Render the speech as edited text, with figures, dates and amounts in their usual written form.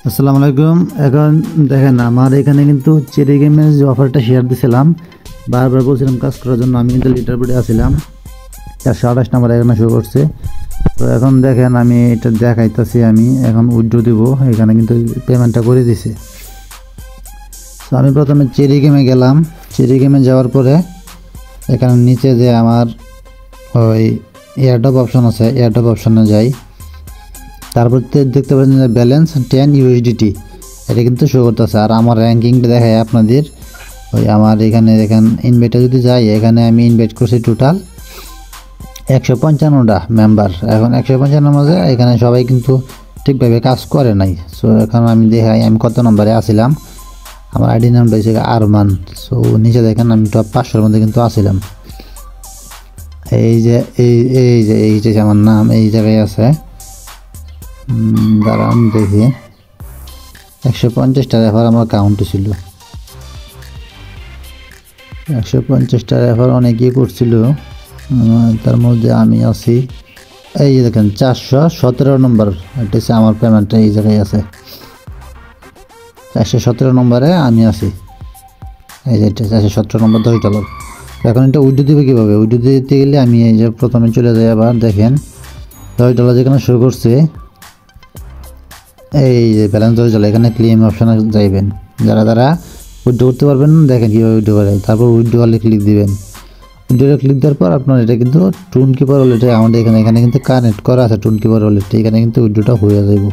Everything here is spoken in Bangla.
আসসালামু আলাইকুম। এখন দেখেন আমার এখানে কিন্তু চেরি গেমের যে অফারটা শেয়ার দিয়েছিলাম, বারবার বলছিলাম কাজ করার জন্য। আমি কিন্তু লিডার বোর্ডে আছিলাম, 428 নাম্বার এখানে শো করছে। তো এখন দেখেন আমি এটা দেখাইতেছি, আমি এখন উইথড্র দিব। এখানে কিন্তু পেমেন্টটা করে দিছে। তো আমি প্রথমে চেরি গেমে গেলাম। চেরি গেমে যাওয়ার পরে এখানে নিচে যে আমার ওই এয়ারড্রপ অপশন আছে, এয়ারড্রপ অপশনে যাই। তারপর দেখতে পাচ্ছেন যে ব্যালেন্স 10 ইউএসডিটি, এটা কিন্তু শো করতেছে। আর আমার র্যাঙ্কিংটা দেখায় আপনাদের। ওই আমার এখানে দেখেন ইনভাইটে যদি যাই, এখানে আমি ইনভাইট করছি টোটাল 155টা মেম্বার। এখন 155 মাঝে এখানে সবাই কিন্তু ঠিকভাবে কাজ করে নাই। সো এখন আমি দেখাই আমি কত নম্বরে আসিলাম। আমার আইডি নামটা হচ্ছে আরমান। সো নিচে দেখেন আমি টপ 500-এর মধ্যে কিন্তু আসিলাম। এই যে এই যে আমার নাম এই জায়গায় আছে। দাঁড়ান দেখি, 150টা রেফার আমার কাউন্টে ছিল। 150টা রেফার অনেকেই করছিল, তার মধ্যে আমি আছি। এই যে দেখেন 417 নম্বর, এটা হচ্ছে আমার পেমেন্টটা এই জায়গায় আছে। 417 নম্বরে আমি আছি। এই যে এটা 417 নম্বর $10। এখন এটা উইথড্র দিবে কীভাবে? উইথড্র দিতে গেলে আমি এই যে প্রথমে চলে যাই। আবার দেখেন $10 যেখানে শো করছে, এই যে ব্যালেন্স $10, এখানে ক্লেম অপশানে যাইবেন। যারা উইথড্র করতে পারবেন দেখেন কীভাবে উইথড্র করে। তারপর উইথড্রলে ক্লিক দিবেন। উইথড্রলে ক্লিক দেওয়ার পর আপনার এটা কিন্তু টুন কিপার ওয়ালেটে আমাদের এখানে কিন্তু কানেক্ট করা আছে। টুন কিপার ওয়ালেটে এখানে কিন্তু উইথড্রটা হয়ে যাবে।